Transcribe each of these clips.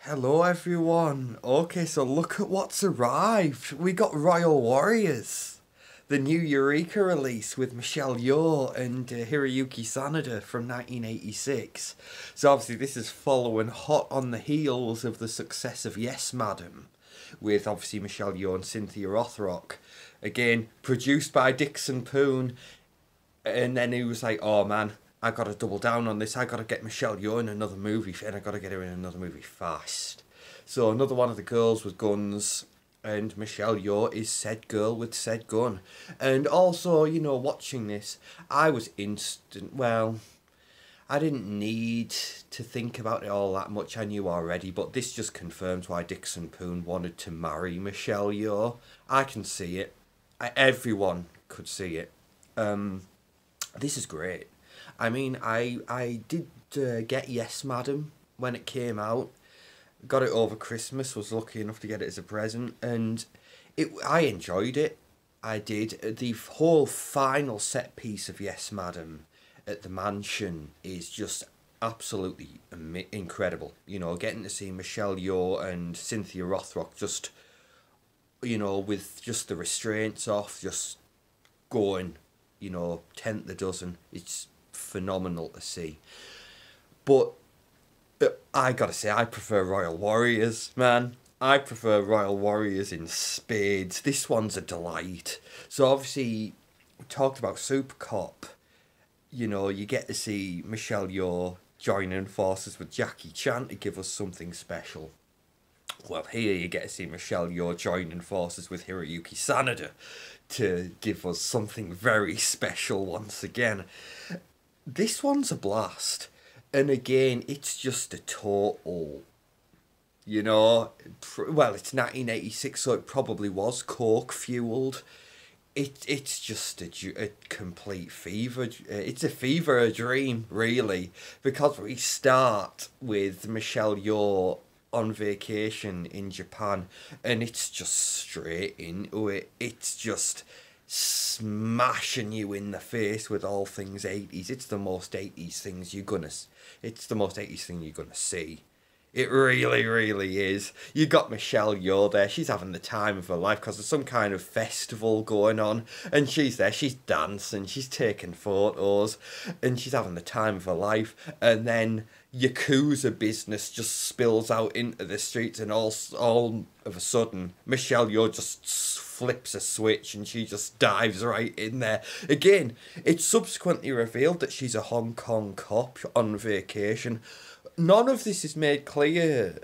Hello everyone. Okay, so look at what's arrived. We got Royal Warriors. The new Eureka release with Michelle Yeoh and Hiroyuki Sanada from 1986. So obviously this is following hot on the heels of the success of Yes Madam, with obviously Michelle Yeoh and Cynthia Rothrock. Again, produced by Dixon Poon, and then he was like, oh man, I gotta double down on this. I gotta get Michelle Yeoh in another movie, and I gotta get her in another movie fast. So another one of the girls with guns, and Michelle Yeoh is said girl with said gun. And also, watching this, I was instant. Well, I didn't need to think about it all that much. I knew already, but this just confirms why Dixon Poon wanted to marry Michelle Yeoh. I can see it. Everyone could see it. This is great. I mean, I did get Yes Madam when it came out. Got it over Christmas. Was lucky enough to get it as a present, and I enjoyed it. I did. The whole final set piece of Yes Madam at the mansion is just absolutely incredible. Getting to see Michelle Yeoh and Cynthia Rothrock just, with just the restraints off, just going, 10th the dozen. It's phenomenal to see. But I gotta say, I prefer Royal Warriors, man. I prefer Royal Warriors in spades. This one's a delight. So obviously, we talked about Super Cop. You get to see Michelle Yeoh joining forces with Jackie Chan to give us something special. Well, here you get to see Michelle Yeoh joining forces with Hiroyuki Sanada to give us something very special once again. This one's a blast. And again, it's just a total, well, it's 1986, so it probably was coke-fueled. It's just a complete fever. It's a fever dream, really, because we start with Michelle Yeoh on vacation in Japan, and it's just straight into it. It's just smashing you in the face with all things 80s. It's the most 80s it's the most 80s thing you're gonna see. It really, really is. You got Michelle Yeoh there. She's having the time of her life because there's some kind of festival going on. And she's there. She's dancing. She's taking photos. And she's having the time of her life. And then Yakuza business just spills out into the streets. And all of a sudden, Michelle Yeoh just flips a switch and she just dives right in there. Again, it's subsequently revealed that she's a Hong Kong cop on vacation. None of this is made clear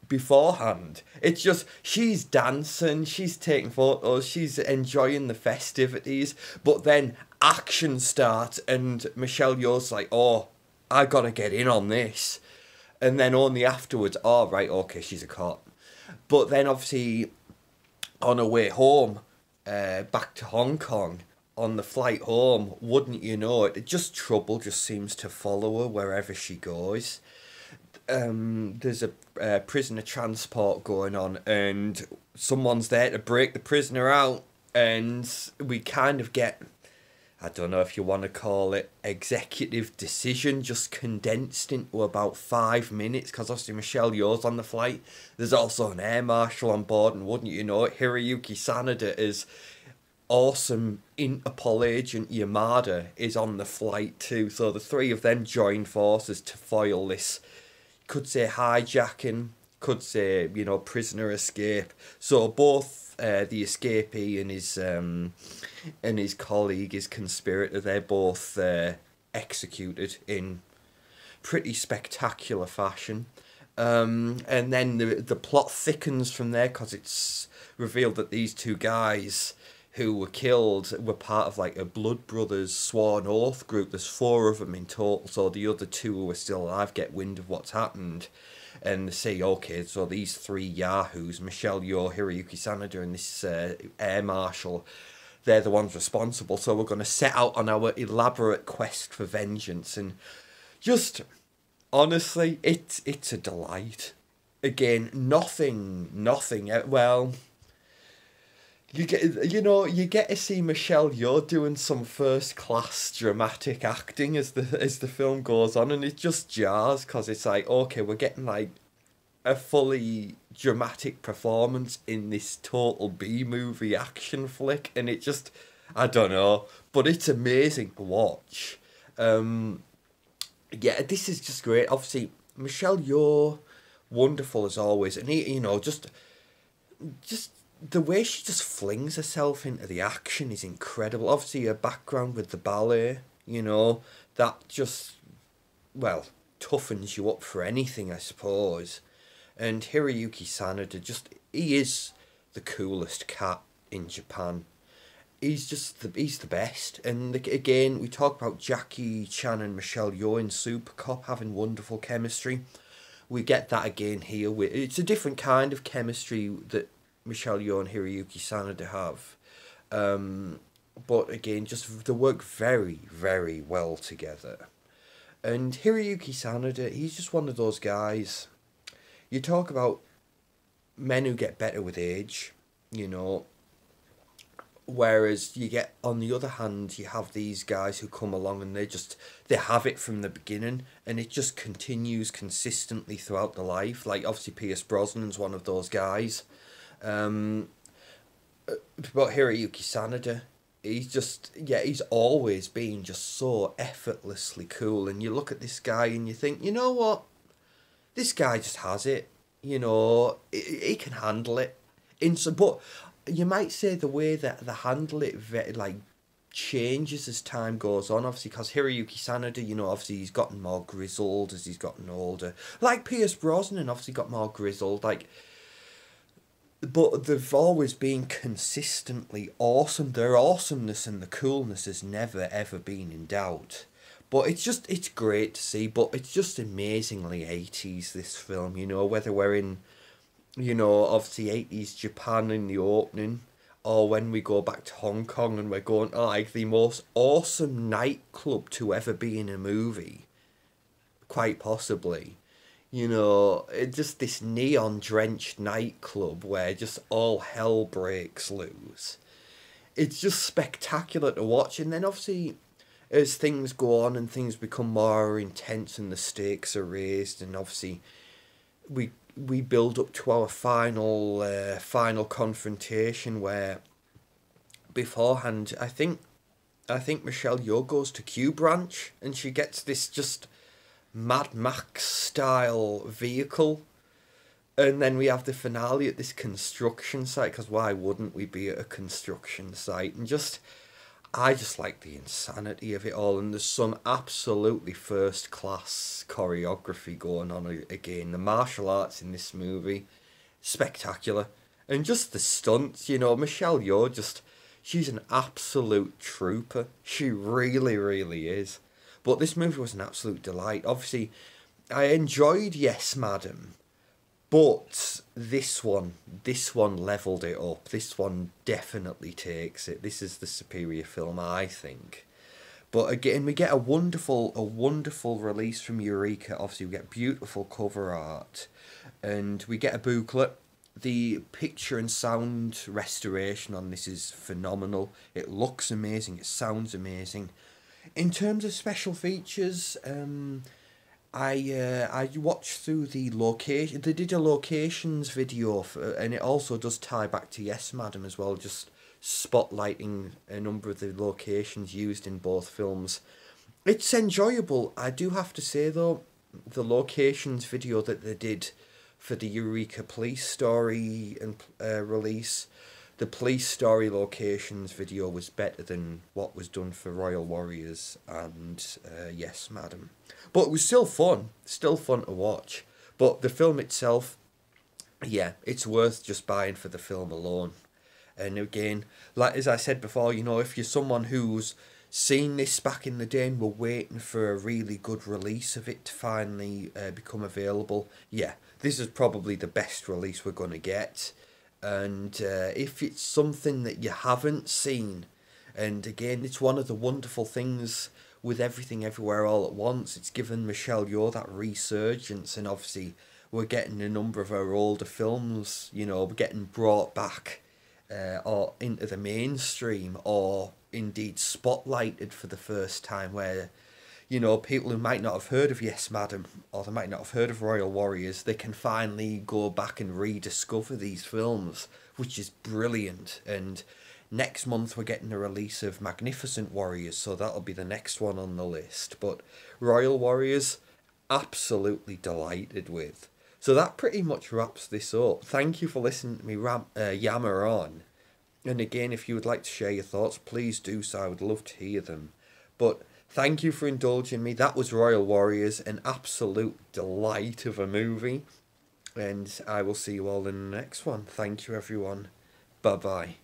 beforehand. It's just she's dancing, she's taking photos, she's enjoying the festivities, but then action starts and Michelle Yeoh's like, oh, I gotta get in on this. And then only afterwards, oh, right, okay, she's a cop. But then obviously on her way home, back to Hong Kong, on the flight home, wouldn't you know it, trouble just seems to follow her wherever she goes. There's a prisoner transport going on, and someone's there to break the prisoner out, and we kind of get, I don't know if you want to call it, executive decision just condensed into about 5 minutes, because obviously Michelle Yeoh's on the flight. There's also an air marshal on board, and wouldn't you know it, Hiroyuki Sanada is awesome Interpol agent Yamada is on the flight too, so the three of them join forces to foil this, could say hijacking, could say, prisoner escape. So both the escapee and his colleague, his conspirator, they're both executed in pretty spectacular fashion. And then the plot thickens from there, because it's revealed that these two guys who were killed were part of like a Blood Brothers sworn oath group. There's 4 of them in total, so the other 2 who are still alive get wind of what's happened, and they say, okay, so these 3 yahoos, Michelle Yeoh, Hiroyuki Sanada, and this air marshal, they're the ones responsible, so we're going to set out on our elaborate quest for vengeance. And just, honestly, it's a delight. Again, nothing, well, you get to see Michelle Yeoh doing some first class dramatic acting as the film goes on, and it just jars, because it's like, okay, we're getting like a fully dramatic performance in this total B-movie action flick, and it just, I don't know, but it's amazing to watch. Yeah, this is just great. Obviously, Michelle Yeoh, wonderful as always, and he, just the way she just flings herself into the action is incredible. Obviously, her background with the ballet, that just, well, toughens you up for anything, I suppose. And Hiroyuki Sanada, he is the coolest cat in Japan. He's the best. And again, we talk about Jackie Chan and Michelle Yeoh in Super Cop having wonderful chemistry. We get that again here. It's a different kind of chemistry that Michelle Yeoh and Hiroyuki Sanada have. But again, just they work very, very well together. And Hiroyuki Sanada, he's just one of those guys. You talk about men who get better with age, whereas you get, on the other hand, you have these guys who come along and they have it from the beginning, and it just continues consistently throughout the life. Like, obviously, Pierce Brosnan's one of those guys. But Hiroyuki Sanada, he's always been just so effortlessly cool. And you look at this guy and you think, you know what? This guy just has it. He can handle it. But you might say the way that they handle it, changes as time goes on. Obviously, because Hiroyuki Sanada, obviously he's gotten more grizzled as he's gotten older. Like Pierce Brosnan, obviously got more grizzled. But they've always been consistently awesome. Their awesomeness and the coolness has never, ever been in doubt. But it's great to see, but it's just amazingly 80s, this film, whether we're in, obviously 80s Japan in the opening, or when we go back to Hong Kong and we're going to, the most awesome nightclub to ever be in a movie, quite possibly. It's just this neon-drenched nightclub where just all hell breaks loose. It's just spectacular to watch, and then obviously, as things go on and things become more intense and the stakes are raised, and obviously we build up to our final confrontation, where beforehand I think Michelle Yeoh goes to Q Branch and she gets this just Mad Max style vehicle, and then we have the finale at this construction site, because why wouldn't we be at a construction site? And I just like the insanity of it all, and there's some absolutely first class choreography going on again. The martial arts in this movie, spectacular. And just the stunts, Michelle Yeoh, she's an absolute trooper. She really, really is. But this movie was an absolute delight. Obviously, I enjoyed Yes, Madam. But this one levelled it up. This one definitely takes it. This is the superior film, I think. But again, we get a wonderful release from Eureka. Obviously, we get beautiful cover art, and we get a booklet. The picture and sound restoration on this is phenomenal. It looks amazing. It sounds amazing. In terms of special features, I watched through the location. They did a locations video, and it also does tie back to Yes, Madam as well, just spotlighting a number of the locations used in both films. It's enjoyable. I do have to say though, the locations video that they did for the Eureka Police Story and release, the Police Story locations video was better than what was done for Royal Warriors and Yes, Madam. But it was still fun to watch. But the film itself, yeah, it's worth just buying for the film alone. And again, like as I said before, if you're someone who's seen this back in the day and were waiting for a really good release of it to finally become available, yeah, this is probably the best release we're going to get. And if it's something that you haven't seen, and again, it's one of the wonderful things with Everything Everywhere All at Once, it's given Michelle Yeoh that resurgence, and obviously we're getting a number of her older films, getting brought back or into the mainstream, or indeed spotlighted for the first time, where, you know, people who might not have heard of Yes Madam, or they might not have heard of Royal Warriors, they can finally go back and rediscover these films, which is brilliant. And next month we're getting a release of Magnificent Warriors, so that'll be the next one on the list. But Royal Warriors, absolutely delighted with. So that pretty much wraps this up. Thank you for listening to me yammer on. And again, if you would like to share your thoughts, please do so. I would love to hear them. But thank you for indulging me. That was Royal Warriors, an absolute delight of a movie. And I will see you all in the next one. Thank you, everyone. Bye-bye.